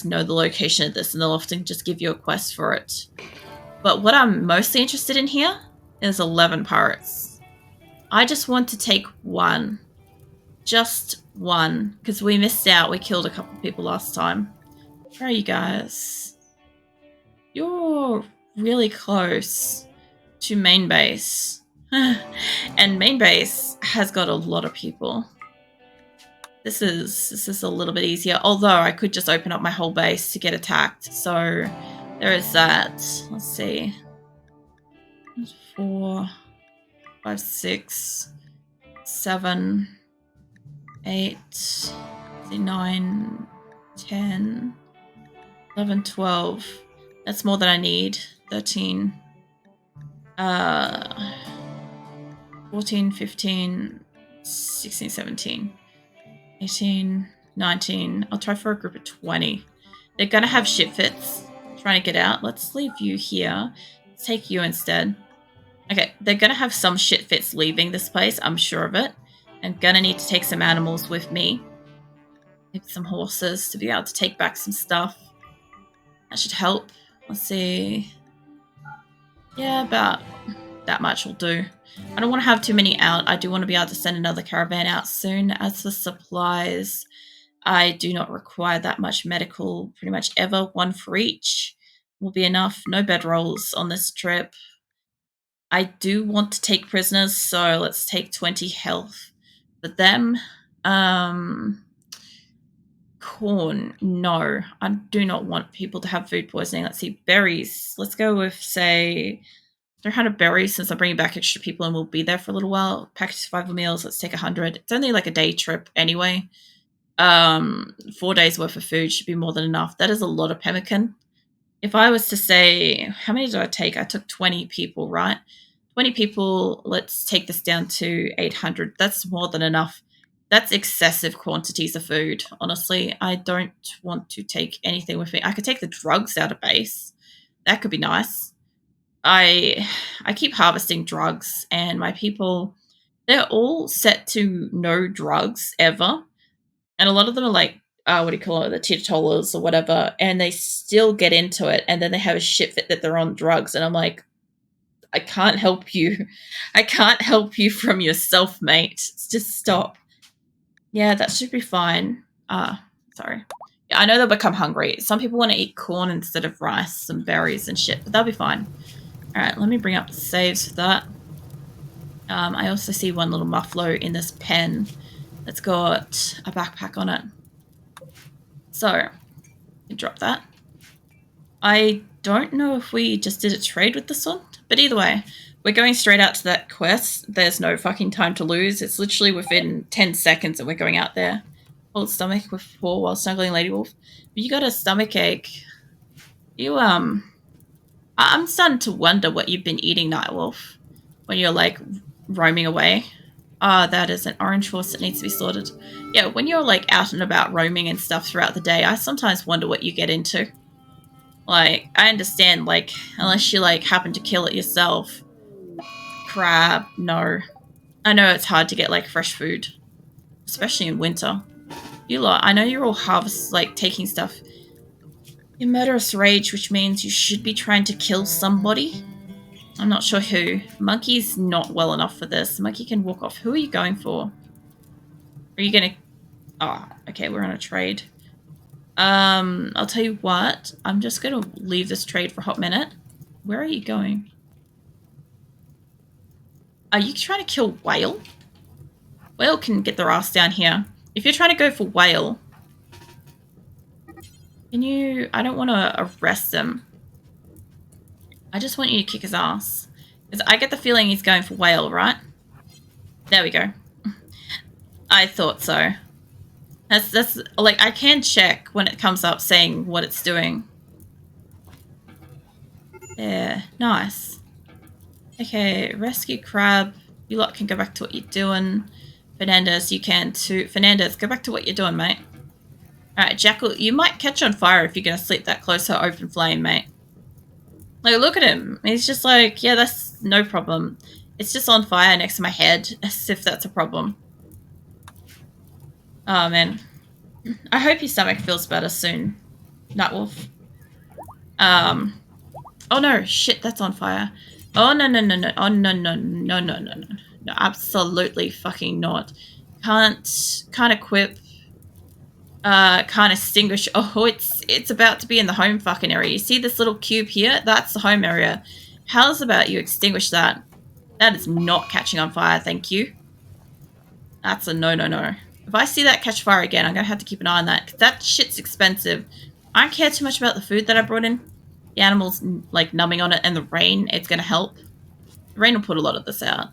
know the location of this and they'll often just give you a quest for it. But what I'm mostly interested in here is 11 pirates. I just want to take one. Just one. Because we missed out. We killed a couple of people last time. Where are you guys? You're really close to main base. And main base has got a lot of people. This is a little bit easier. Although I could just open up my whole base to get attacked. So there is that. Let's see. 4, 5, 6, 7, 8, 9, 10, 11, 12. That's more than I need. 13, 14, 15, 16, 17, 18, 19. I'll try for a group of 20. They're going to have ship fits trying to get out. Let's leave you here. Let's take you instead. Okay, they're going to have some shit fits leaving this place. I'm sure of it. I'm going to need to take some animals with me. Maybe some horses to be able to take back some stuff. That should help. Let's see. Yeah, about that much will do. I don't want to have too many out. I do want to be able to send another caravan out soon. As for supplies, I do not require that much medical pretty much ever. 1 for each will be enough. No bedrolls on this trip. I do want to take prisoners, so let's take 20 health for them. Corn, no. I do not want people to have food poisoning. Let's see, berries. Let's go with, say, 300 berries since I'm bringing back extra people and we'll be there for a little while. Package survival meals, let's take 100. It's only like a day trip anyway. 4 days worth of food should be more than enough. That is a lot of pemmican. If I was to say, how many did I take? I took 20 people, right? 20 people, let's take this down to 800. That's more than enough. That's excessive quantities of food, honestly. I don't want to take anything with me. I could take the drugs out of base. That could be nice. I keep harvesting drugs, and my people, they're all set to no drugs ever. And a lot of them are like, what do you call it, the teetotalers or whatever, and they still get into it, and then they have a shit fit that they're on drugs, and I'm like, I can't help you. I can't help you from yourself, mate. Just stop. Yeah, that should be fine. Sorry. Yeah, I know they'll become hungry. Some people want to eat corn instead of rice and berries and shit, but they'll be fine. Alright, let me bring up the saves for that. I also see one little muffalo in this pen that's got a backpack on it. So, you drop that. I don't know if we just did a trade with this one, but either way, we're going straight out to that quest. There's no fucking time to lose. It's literally within 10 seconds that we're going out there. Hold stomach with 4 while snuggling Lady Wolf. But you got a stomach ache. You, I'm starting to wonder what you've been eating, Nightwolf, when you're, like, roaming away. That is an orange horse that needs to be slaughtered. Yeah, when you're, like, out and about roaming and stuff throughout the day, I sometimes wonder what you get into. Like, I understand, like, unless you, like, happen to kill it yourself. Crab, no. I know it's hard to get, like, fresh food. Especially in winter. You lot, I know you're all taking stuff. You're murderous rage, which means you should be trying to kill somebody. I'm not sure who. Monkey's not well enough for this. Monkey can walk off. Who are you going for? Are you gonna... Oh, okay, we're on a trade. I'll tell you what. I'm just gonna leave this trade for a hot minute. Where are you going? Are you trying to kill Whale? Whale can get their ass down here. If you're trying to go for Whale, can you... I don't want to arrest him. I just want you to kick his ass. Because I get the feeling he's going for Whale, right? There we go. I thought so. That's like, I can check when it comes up saying what it's doing. Yeah, nice. Okay, rescue crab. You lot can go back to what you're doing. Fernandez, you can too. Fernandez, go back to what you're doing, mate. Alright, Jackal, you might catch on fire if you're going to sleep that close to open flame, mate. Like, look at him. He's just like, yeah, that's no problem. It's just on fire next to my head, as if that's a problem. Oh, man. I hope your stomach feels better soon. Nightwolf. Oh no, shit, that's on fire. Oh no. Oh no. No, absolutely fucking not. Can't equip. Can't extinguish. Oh, it's about to be in the home fucking area. You see this little cube here? That's the home area. How's about you extinguish that? That is not catching on fire, thank you. That's a no. If I see that catch fire again, I'm gonna have to keep an eye on that, because that shit's expensive. I don't care too much about the food that I brought in. The animals, like, numbing on it, and the rain, it's gonna help. The rain will put a lot of this out.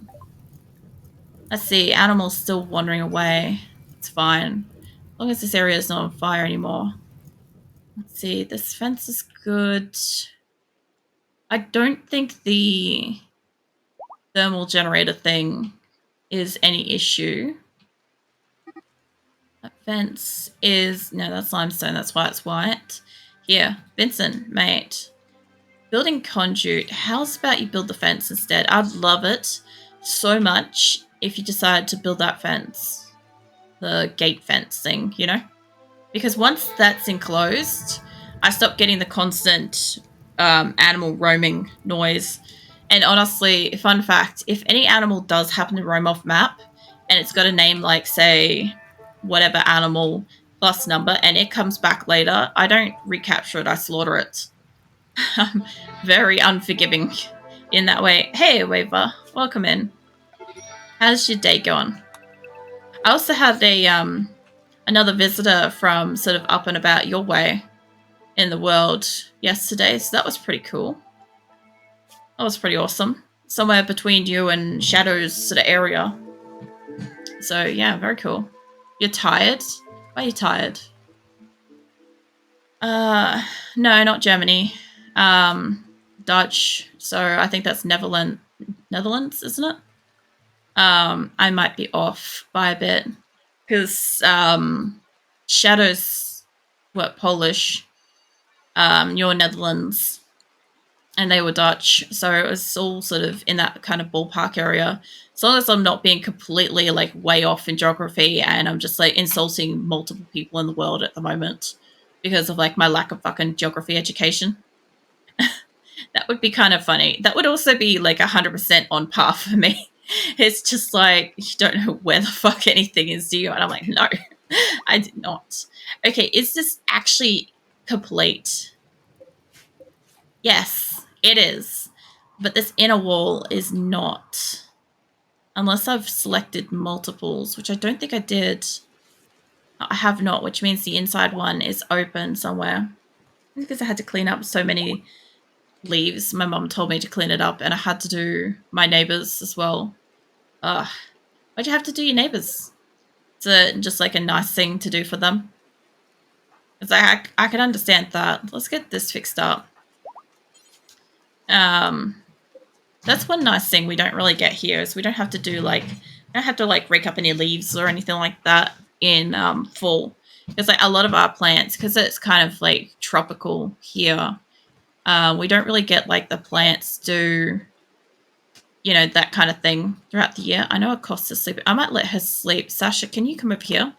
Let's see, animals still wandering away. It's fine. As long as this area is not on fire anymore. Let's see, this fence is good. I don't think the thermal generator thing is any issue. That fence is... no, that's limestone, that's why it's white. Here, Vincent, mate. Building conduit. How's about you build the fence instead? I'd love it so much if you decided to build that fence. The gate fence thing, you know? Because once that's enclosed, I stop getting the constant animal roaming noise. And honestly, fun fact, if any animal does happen to roam off map, and it's got a name like, say, whatever animal plus number, and it comes back later, I don't recapture it, I slaughter it. I'm very unforgiving in that way. Hey, Waver, welcome in. How's your day going? I also had a another visitor from sort of up and about your way in the world yesterday, so that was pretty cool. That was pretty awesome. Somewhere between you and Shadow's sort of area. So yeah, very cool. You're tired? Why are you tired? No, not Germany. Dutch. So I think that's Netherlands, isn't it? I might be off by a bit because Shadow's Polish, you're Netherlands, and they were Dutch, so it was all sort of in that kind of ballpark area. As long as I'm not being completely like way off in geography and I'm just like insulting multiple people in the world at the moment because of like my lack of fucking geography education. That would be kind of funny. That would also be like 100% on par for me. It's just like, you don't know where the fuck anything is, do you? And I'm like, no, I did not. Okay, is this actually complete? Yes, it is. But this inner wall is not. Unless I've selected multiples, which I don't think I did. I have not, which means the inside one is open somewhere. Because I had to clean up so many leaves. My mum told me to clean it up, and I had to do my neighbours as well. Why'd you have to do your neighbours? It's just like a nice thing to do for them. It's like, I can understand that. Let's get this fixed up. That's one nice thing we don't really get here, is we don't have to do like, rake up any leaves or anything like that in fall. Because like a lot of our plants, because it's kind of like tropical here, we don't really get like the plants do, you know, that kind of thing throughout the year. I know Acosta's sleeping. I might let her sleep. Sasha, can you come up here?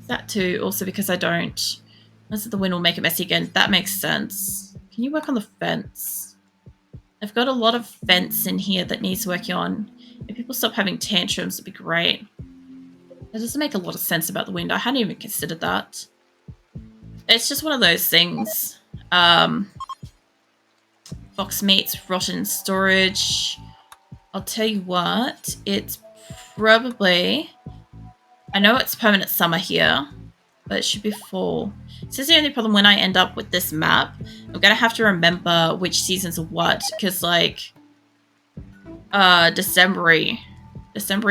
That too, also because I don't. Unless the wind will make it messy again. That makes sense. Can you work on the fence? I've got a lot of fence in here that needs working on. If people stop having tantrums, it'd be great. It doesn't make a lot of sense about the wind. I hadn't even considered that. It's just one of those things. Fox meat's rotten storage. I'll tell you what, it's probably... I know it's permanent summer here, but it should be fall. So this is the only problem when I end up with this map. I'm going to have to remember which seasons are what, because like... December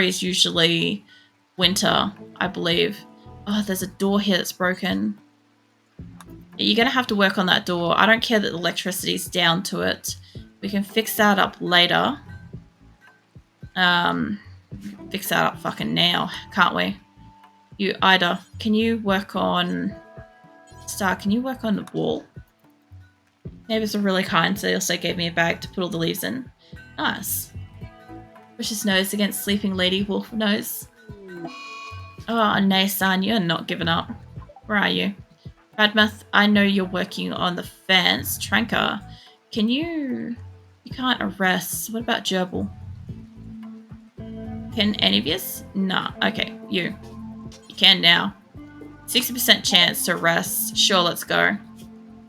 is usually winter, I believe. Oh, there's a door here that's broken. You're going to have to work on that door. I don't care that the electricity's down to it. We can fix that up later. Fix that up fucking now, can't we? You, Ida, can you work on... Star, can you work on the wall? Neighbours are really kind, so they also gave me a bag to put all the leaves in. Nice. Push his nose against sleeping lady wolf nose. Oh, Nasan, you're not giving up. Where are you? Badmouth, I know you're working on the fence. Tranker, can you... You can't arrest. What about Gerbil? Can any of yous? Nah. Okay, you. You can now. 60% chance to arrest. Sure, let's go.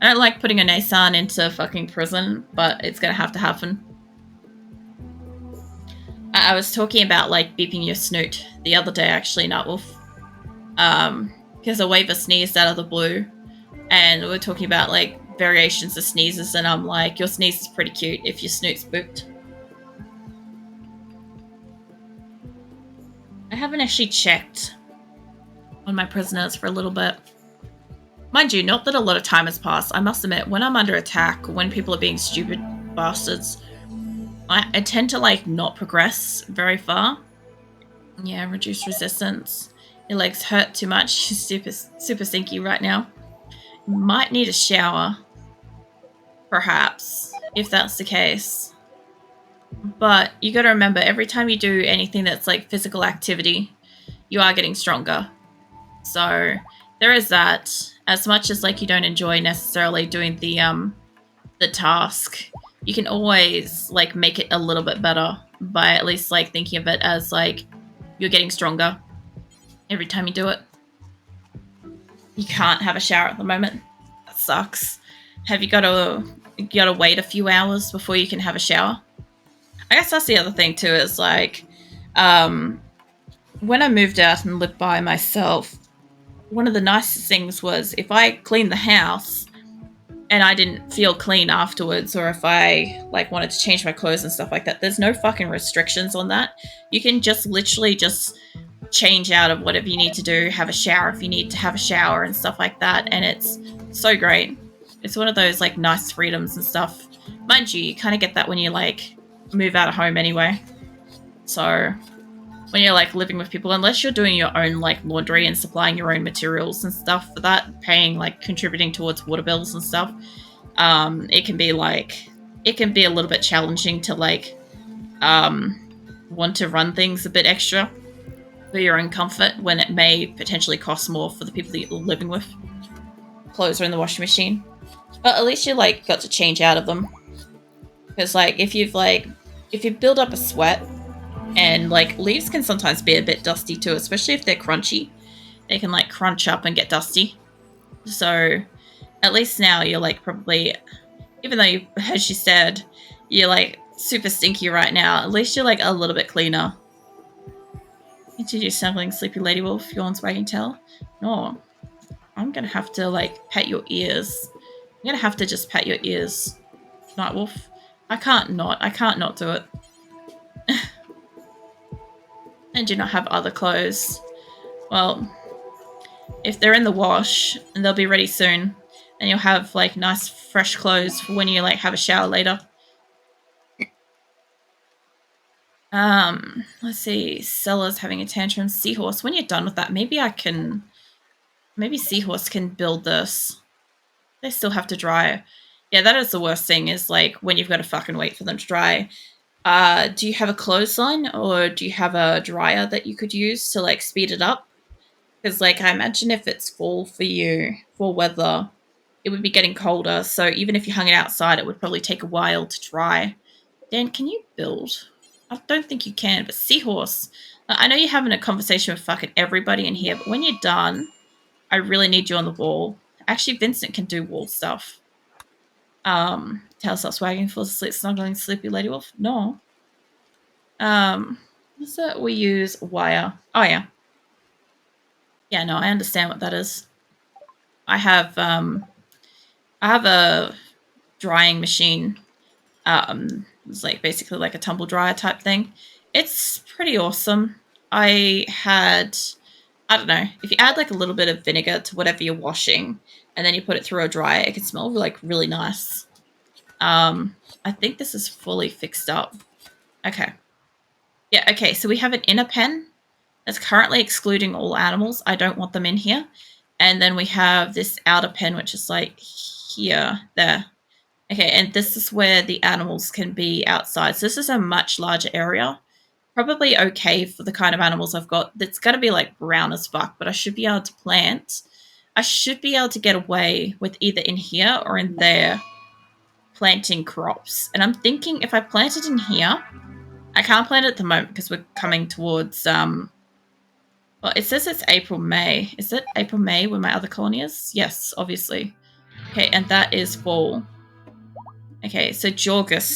I don't like putting a Nasan into fucking prison, but it's gonna have to happen. I was talking about, like, beeping your snoot the other day, actually, Nightwolf. Because a Waver sneezed out of the blue, and we were talking about, like, variations of sneezes, and I'm like, your sneeze is pretty cute if your snoot's booped. I haven't actually checked on my prisoners for a little bit. Mind you, not that a lot of time has passed. I must admit, when I'm under attack, when people are being stupid bastards, I tend to, like, not progress very far. Yeah, reduce resistance. Your legs hurt too much. Super stinky right now. Might need a shower, perhaps, if that's the case. But you gotta remember, every time you do anything that's like physical activity, you are getting stronger. So there is that. As much as like you don't enjoy necessarily doing the task, you can always like make it a little bit better by at least like thinking of it as like you're getting stronger every time you do it. You can't have a shower at the moment. That sucks. Have you gotta wait a few hours before you can have a shower? I guess that's the other thing too, is like when I moved out and lived by myself, one of the nicest things was if I cleaned the house and I didn't feel clean afterwards, or if I like wanted to change my clothes and stuff like that, there's no fucking restrictions on that. You can just literally just change out of whatever you need to do, have a shower if you need to have a shower and stuff like that, and it's so great. It's one of those like nice freedoms and stuff. Mind you kind of get that when you like move out of home anyway. So when you're like living with people, unless you're doing your own like laundry and supplying your own materials and stuff for that, paying like contributing towards water bills and stuff, it can be a little bit challenging to like want to run things a bit extra for your own comfort when it may potentially cost more for the people that you're living with. Clothes are in the washing machine, but at least you like got to change out of them. Because like if you build up a sweat, and like leaves can sometimes be a bit dusty too, especially if they're crunchy. They can like crunch up and get dusty. So at least now you're like probably, even though you, as you said, you're like super stinky right now, at least you're like a little bit cleaner. Continue snuggling Sleepy Lady Wolf, yawns wagging tail. No, I'm gonna have to like pet your ears. I'm gonna have to just pet your ears, Nightwolf. I can't not do it. And do not have other clothes. Well, if they're in the wash, and they'll be ready soon, and you'll have like nice fresh clothes for when you like have a shower later. Let's see. Seller's having a tantrum. Seahorse. When you're done with that, maybe Seahorse can build this. They still have to dry. Yeah, that is the worst thing, is like when you've got to fucking wait for them to dry. Do you have a clothesline, or do you have a dryer that you could use to like speed it up? Because like I imagine if it's fall for you, fall weather, it would be getting colder. So even if you hung it outside, it would probably take a while to dry. Dan, can you build? I don't think you can, but Seahorse, I know you're having a conversation with fucking everybody in here, but when you're done, I really need you on the wall. Actually, Vincent can do wall stuff. Tail starts wagging, falls asleep, snuggling Sleepy Lady Wolf. No. What's that? We use wire. Oh yeah. Yeah, no, I understand what that is. I have a drying machine. It's like basically like a tumble dryer type thing. It's pretty awesome. I don't know, if you add like a little bit of vinegar to whatever you're washing and then you put it through a dryer, it can smell like really nice. I think this is fully fixed up. Okay. Yeah, okay, so we have an inner pen that's currently excluding all animals. I don't want them in here. And then we have this outer pen, which is like here, there. Okay, and this is where the animals can be outside. So this is a much larger area. Probably okay for the kind of animals I've got. It's going to be like brown as fuck, but I should be able to plant I should be able to get away with either in here or in there planting crops. And I'm thinking if I plant it in here, I can't plant it at the moment because we're coming towards, well, it says it's April, May. Is it April, May where my other colony is? Yes, obviously. Okay, and that is fall. Okay, so Jorgust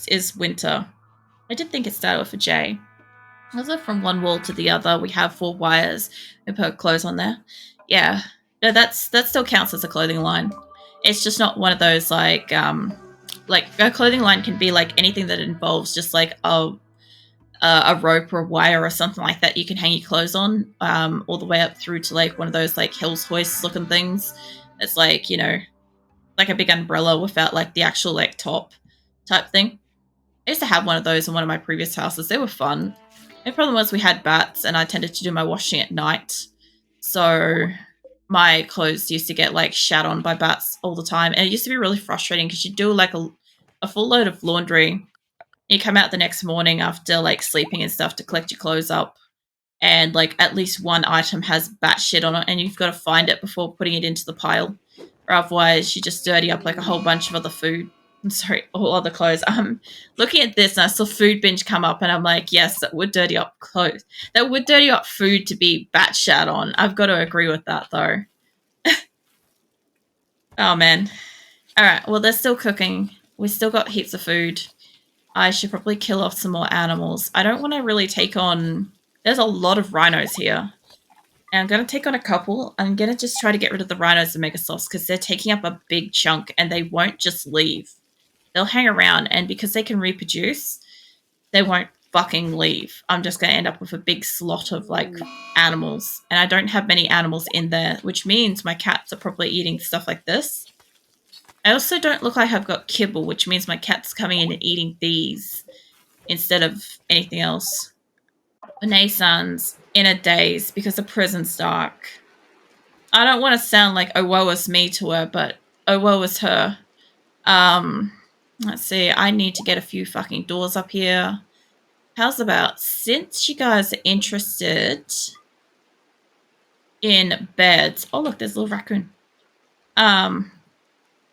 is winter. I did think it started with a J. Also, from one wall to the other, we have 4 wires. We put clothes on there. Yeah, no, that still counts as a clothing line. It's just not one of those like a clothing line can be like anything that involves just like a rope or a wire or something like that you can hang your clothes on, all the way up through to like one of those like hills hoists looking things. It's like, you know, like a big umbrella without like the actual like top type thing. I used to have one of those in one of my previous houses. They were fun. The problem was we had bats and I tended to do my washing at night. So my clothes used to get like shat on by bats all the time. And it used to be really frustrating because you'd do like a full load of laundry. You come out the next morning after like sleeping and stuff to collect your clothes up. And like at least one item has bat shit on it and you've got to find it before putting it into the pile. Or otherwise you just dirty up like a whole bunch of other food. I'm sorry, all other clothes. Looking at this and I saw food binge come up and I'm like, yes, that would dirty up clothes. That would dirty up food to be bat shat on. I've got to agree with that though. Oh man. Alright, well they're still cooking. We still got heaps of food. I should probably kill off some more animals. I don't want to really take on... There's a lot of rhinos here. And I'm going to take on a couple. I'm going to just try to get rid of the rhinos and Megasoths because they're taking up a big chunk and they won't just leave. They'll hang around, and because they can reproduce, they won't fucking leave. I'm just going to end up with a big slot of, like, animals. And I don't have many animals in there, which means my cats are probably eating stuff like this. I also don't look like I've got kibble, which means my cat's coming in and eating these instead of anything else. Renaissance in a daze because the prison's dark. I don't want to sound like, oh, woe is me to her, but oh, woe is her. Let's see. I need to get a few fucking doors up here. How's about, since you guys are interested in beds. Oh, look, there's a little raccoon.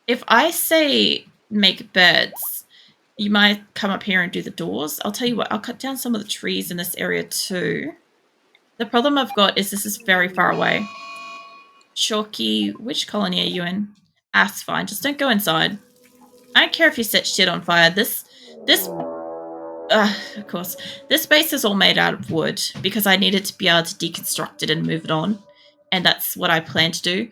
If I say make beds, you might come up here and do the doors. I'll tell you what, I'll cut down some of the trees in this area too. The problem I've got is this is very far away. Chalky, which colony are you in? That's fine, just don't go inside. I don't care if you set shit on fire. Of course, this base is all made out of wood because I needed to be able to deconstruct it and move it on. And that's what I plan to do.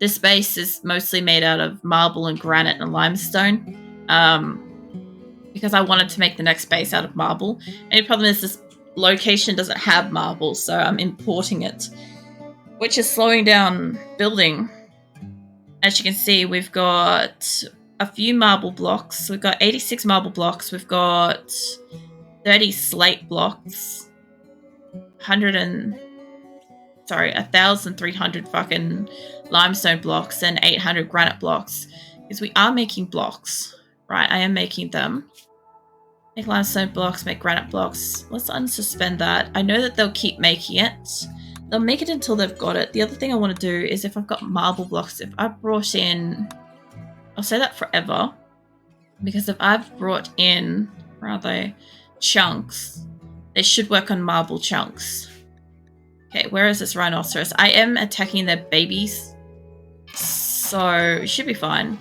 This base is mostly made out of marble and granite and limestone. Because I wanted to make the next base out of marble. And the problem is this location doesn't have marble, so I'm importing it. Which is slowing down building. As you can see, we've got a few marble blocks. We've got 86 marble blocks. We've got 30 slate blocks. 1,300 fucking limestone blocks and 800 granite blocks. Because we are making blocks. Right, I am making them. Make limestone blocks, make granite blocks. Let's unsuspend that. I know that they'll keep making it. They'll make it until they've got it. The other thing I want to do is if I've got marble blocks, if I brought in... I'll say that forever. Because if I've brought in, where are they? Chunks. They should work on marble chunks. Okay, where is this rhinoceros? I am attacking their babies. So, it should be fine.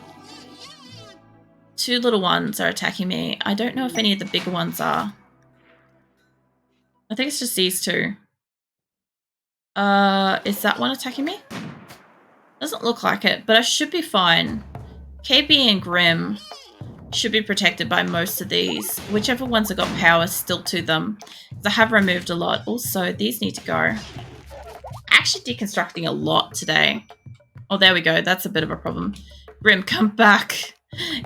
2 little ones are attacking me. I don't know if any of the bigger ones are. I think it's just these 2. Is that one attacking me? Doesn't look like it, but I should be fine. KB and Grim should be protected by most of these. Whichever ones have got power still to them. Because I have removed a lot. Also, these need to go. Actually deconstructing a lot today. Oh, there we go. That's a bit of a problem. Grim, come back.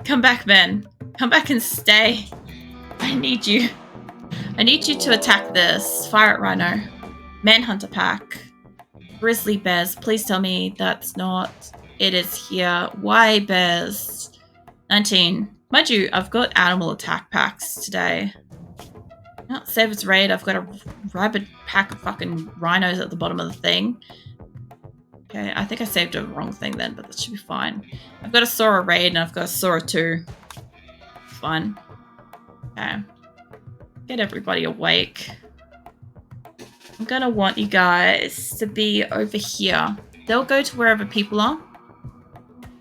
Come back, man. Come back and stay. I need you. I need you to attack this. Fire at Rhino. Manhunter pack. Grizzly bears. Please tell me that's not... It is here. Why bears? 19. Mind you, I've got animal attack packs today. Not Savage Raid. I've got a rabid pack of fucking rhinos at the bottom of the thing. Okay, I think I saved a wrong thing then, but that should be fine. I've got a Asora raid and I've got a Asora 2. Fine. Okay. Get everybody awake. I'm gonna want you guys to be over here. They'll go to wherever people are.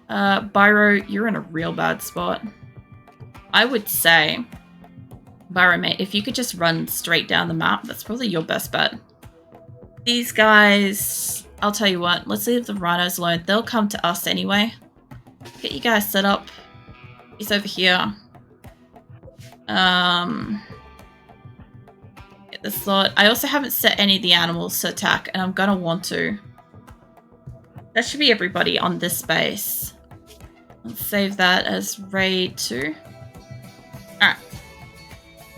Byro, you're in a real bad spot. I would say, Byro, mate, if you could just run straight down the map, that's probably your best bet. These guys, I'll tell you what, let's leave the rhinos alone. They'll come to us anyway. Get you guys set up. He's over here. Get the slot. I also haven't set any of the animals to attack, and I'm gonna want to. That should be everybody on this base. Let's save that as raid 2. Alright.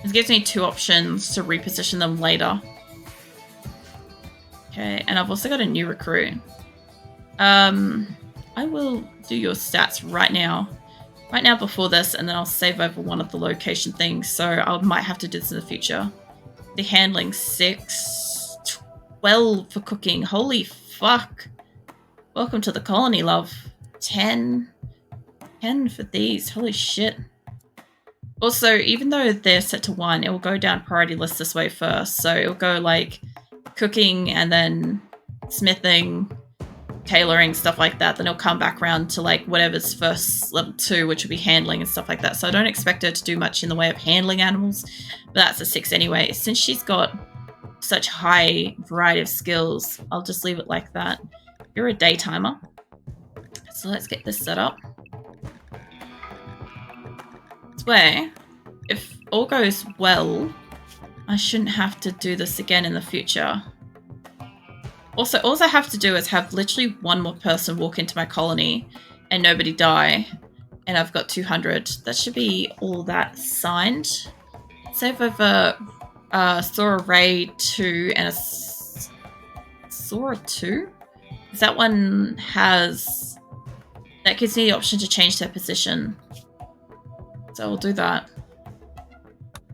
This gives me 2 options to reposition them later. Okay, and I've also got a new recruit. I will do your stats right now. Right now before this, and then I'll save over one of the location things, so I might have to do this in the future. The handling 6. 12 for cooking. Holy fuck. Welcome to the colony, love. 10. 10 for these. Holy shit. Also, even though they're set to 1, it will go down priority list this way first. So it'll go like cooking and then smithing, tailoring, stuff like that. Then it'll come back around to like whatever's first level 2, which will be handling and stuff like that. So I don't expect her to do much in the way of handling animals, but that's a 6 anyway. Since she's got such high variety of skills, I'll just leave it like that. You're a daytimer. So let's get this set up. This way, if all goes well, I shouldn't have to do this again in the future. Also, all I have to do is have literally one more person walk into my colony and nobody die, and I've got 200. That should be all that signed. Save over Asora Raid 2 and a Asora 2? Because that one has... That gives me the option to change their position. So I'll do that.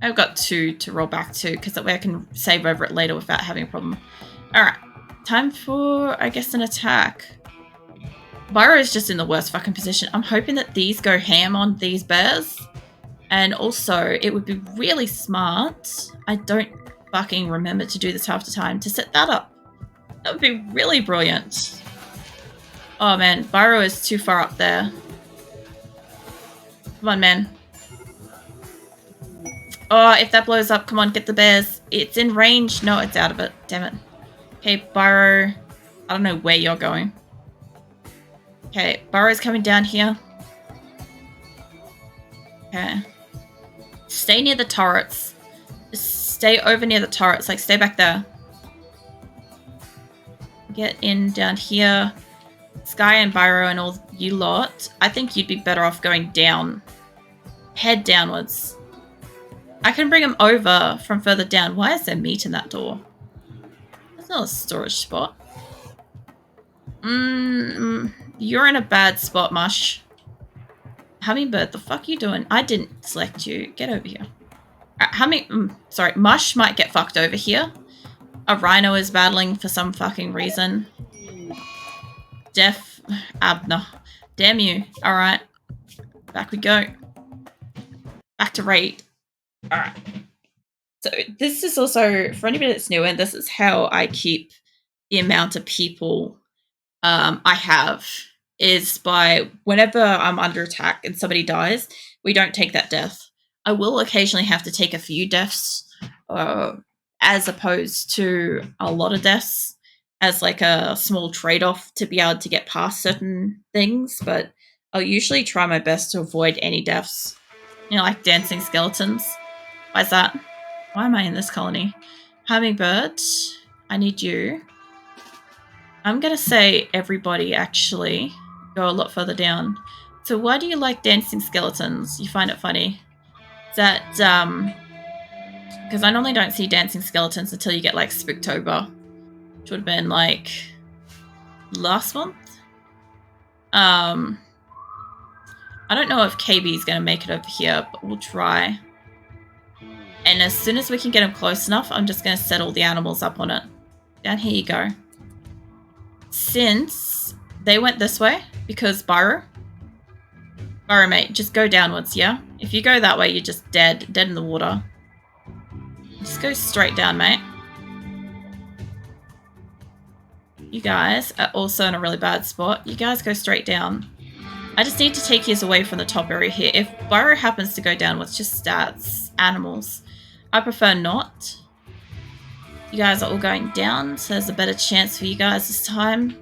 I've got 2 to roll back to, because that way I can save over it later without having a problem. Alright. Time for, I guess, an attack. Byro is just in the worst fucking position. I'm hoping that these go ham on these bears. And also, it would be really smart. I don't fucking remember to do this half the time. To set that up. That would be really brilliant. Oh man, Byro is too far up there. Come on, man. Oh, if that blows up, come on, get the bears. It's in range. No, it's out of it. Damn it. Okay, Byro. I don't know where you're going. Okay, Byro's coming down here. Okay. Stay near the turrets. Just stay over near the turrets. Like, stay back there. Get in down here. Sky and Byro and all you lot. I think you'd be better off going down. Head downwards. I can bring them over from further down. Why is there meat in that door? That's not a storage spot. You're in a bad spot, Mush. Hummingbird, the fuck you doing? I didn't select you. Get over here. Sorry, Mush might get fucked over here. A rhino is battling for some fucking reason. Def Abner. Damn you. Alright. Back we go. Back to raid. Alright. So this is also, for anybody that's new, and this is how I keep the amount of people I have, is by whenever I'm under attack and somebody dies, we don't take that death. I will occasionally have to take a few deaths, as opposed to a lot of deaths, as like a small trade-off to be able to get past certain things, but I'll usually try my best to avoid any deaths. You know, like dancing skeletons. Why's that? Why am I in this colony? Hummingbird, I need you. I'm gonna say everybody actually go a lot further down. So why do you like dancing skeletons? You find it funny? Is that, because I normally don't see dancing skeletons until you get like Spooktober, which would have been like last month. I don't know if KB is going to make it over here, but we'll try. And as soon as we can get him close enough, I'm just going to set all the animals up on it. Down here you go. since they went this way, because Byro, mate, just go downwards, yeah? If you go that way, you're just dead in the water. Just go straight down, mate. You guys are also in a really bad spot. You guys go straight down. I just need to take you away from the top area here. If Byro happens to go downwards, just stats, animals. I prefer not. You guys are all going down, so there's a better chance for you guys this time.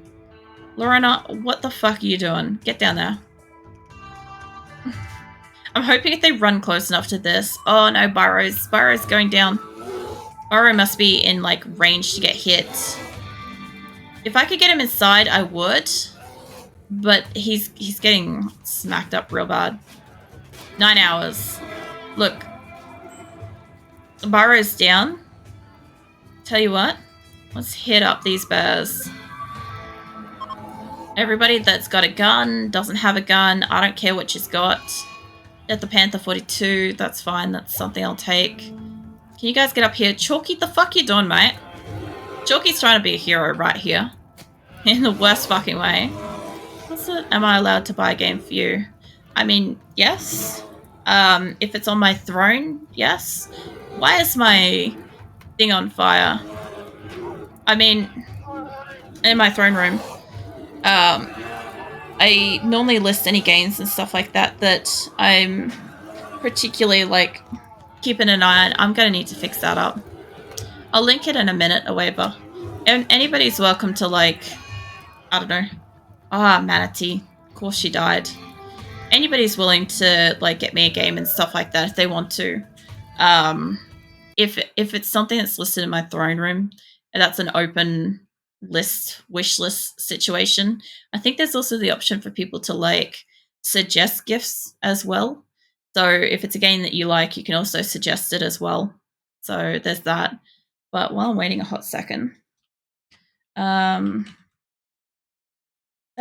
Lorena, what the fuck are you doing? Get down there. I'm hoping if they run close enough to this. Oh no, Byro's going down. Byro must be in like range to get hit. If I could get him inside, I would. But he's getting smacked up real bad. 9 hours. Look. Byro's down. Tell you what. Let's hit up these bears. Everybody that's got a gun, doesn't have a gun, I don't care what she's got. Get the Panther 42, that's fine, that's something I'll take. Can you guys get up here? Chalky, the fuck you doing, mate? Chalky's trying to be a hero right here. In the worst fucking way. What's it? Am I allowed to buy a game for you? I mean, yes. If it's on my throne, yes. Why is my thing on fire? I mean, in my throne room. I normally list any games and stuff like that that I'm particularly, like, keeping an eye on. I'm gonna need to fix that up. I'll link it in a minute, a waiver. And anybody's welcome to, like, I don't know. Manatee. Of course she died. Anybody's willing to, like, get me a game and stuff like that if they want to. If it's something that's listed in my throne room, and that's an open list, wish list situation, I think there's also the option for people to, like, suggest gifts as well. So if it's a game that you like, you can also suggest it as well. So there's that. But while I'm waiting a hot second, that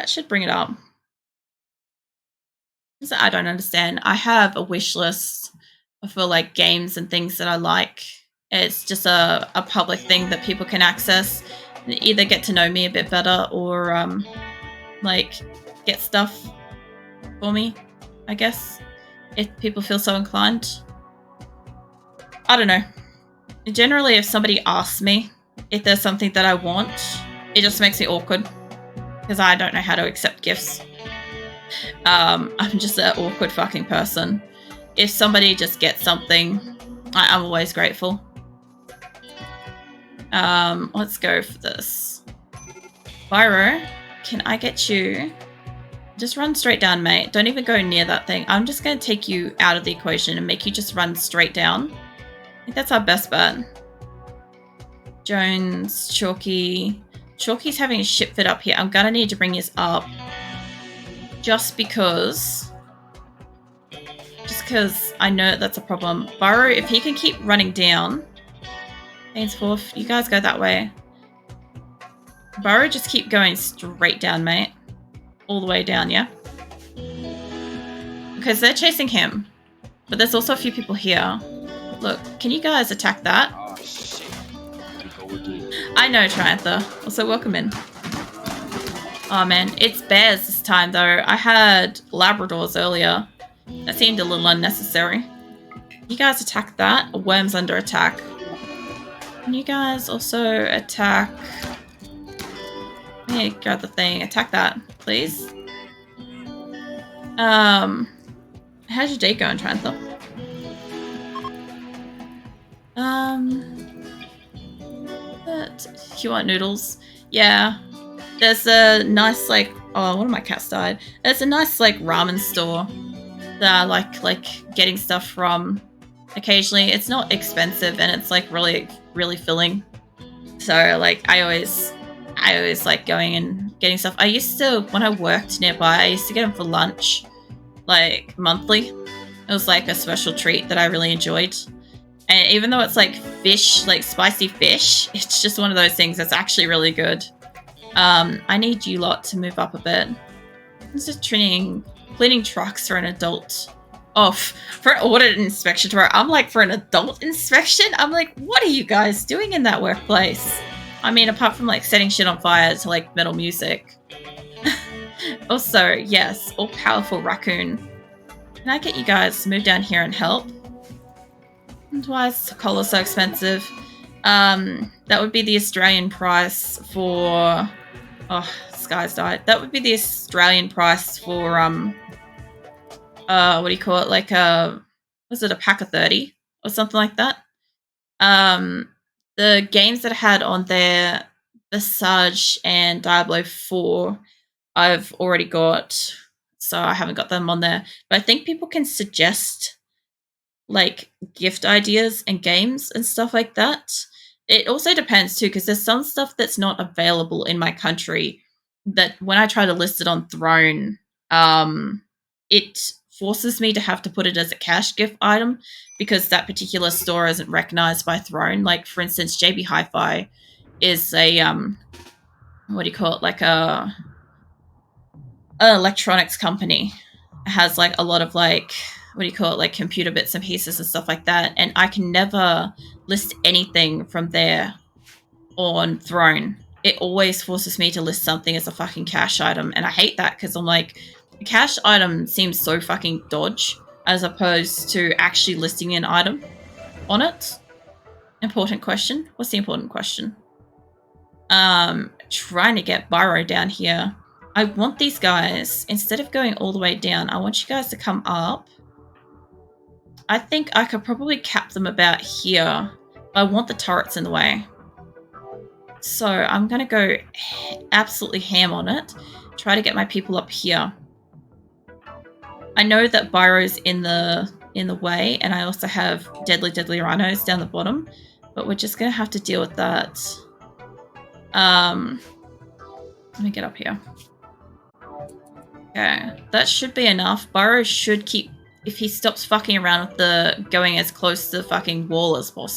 should bring it up. I don't understand. I have a wish list for, like, games and things that I like. It's just a public thing that people can access and either get to know me a bit better or like get stuff for me, I guess, if people feel so inclined. I don't know. Generally, if somebody asks me if there's something that I want, it just makes me awkward because I don't know how to accept gifts. I'm just an awkward fucking person. If somebody just gets something, I'm always grateful. Let's go for this. Byro, can I get you? Just run straight down, mate. Don't even go near that thing. I'm just going to take you out of the equation and make you just run straight down. I think that's our best bet. Jones, Chalky. Chalky's having a shit fit up here. I'm going to need to bring this up. Just because I know that's a problem. Byro, if he can keep running down, henceforth, you guys go that way. Byro, just keep going straight down, mate. All the way down, yeah? Because they're chasing him. But there's also a few people here. Look, can you guys attack that? Oh, shit. I know, Triantha. Also, welcome in. Oh man, it's bears this time though. I had Labradors earlier. That seemed a little unnecessary. You guys attack that. Worm's under attack. Can you guys also attack... Let me grab the thing. Attack that, please. How's your day going, Triantha? If you want noodles. Yeah. There's a nice, like, oh, one of my cats died. There's a nice, like, ramen store that I like getting stuff from occasionally. It's not expensive and it's, like, really, really filling. So, like, I always like going and getting stuff. I used to, when I worked nearby, I used to get them for lunch, like, monthly. It was, like, a special treat that I really enjoyed. And even though it's, like, fish, like, spicy fish, it's just one of those things that's actually really good. I need you lot to move up a bit. I'm just cleaning trucks for an adult. Oh, for an audit inspection tomorrow. I'm like, for an adult inspection? I'm like, what are you guys doing in that workplace? I mean, apart from like setting shit on fire to like metal music. Also, yes, all-powerful raccoon. Can I get you guys to move down here and help? And why is cola so expensive? That would be the Australian price for... Oh, Sky's died. That would be the Australian price for, what do you call it? Like, was it a pack of 30 or something like that? The games that I had on there, Visage and Diablo 4, I've already got, so I haven't got them on there. But I think people can suggest, like, gift ideas and games and stuff like that. It also depends, too, because there's some stuff that's not available in my country that when I try to list it on Throne, it forces me to have to put it as a cash gift item because that particular store isn't recognized by Throne. Like, for instance, JB Hi-Fi is a, what do you call it? Like an electronics company. It has, like, a lot of, like, what do you call it? Like, computer bits and pieces and stuff like that. And I can never list anything from there on Throne. It always forces me to list something as a fucking cash item. And I hate that because I'm like, a cash item seems so fucking dodge as opposed to actually listing an item on it. Important question. What's the important question? Trying to get Byro down here. I want these guys, instead of going all the way down, I want you guys to come up. I think I could probably cap them about here. But I want the turrets in the way. So I'm going to go absolutely ham on it. Try to get my people up here. I know that Byro's in the way, and I also have deadly rhinos down the bottom, but we're just going to have to deal with that. Let me get up here. Okay, that should be enough. Byro should keep, if he stops fucking around with the going as close to the fucking wall as possible.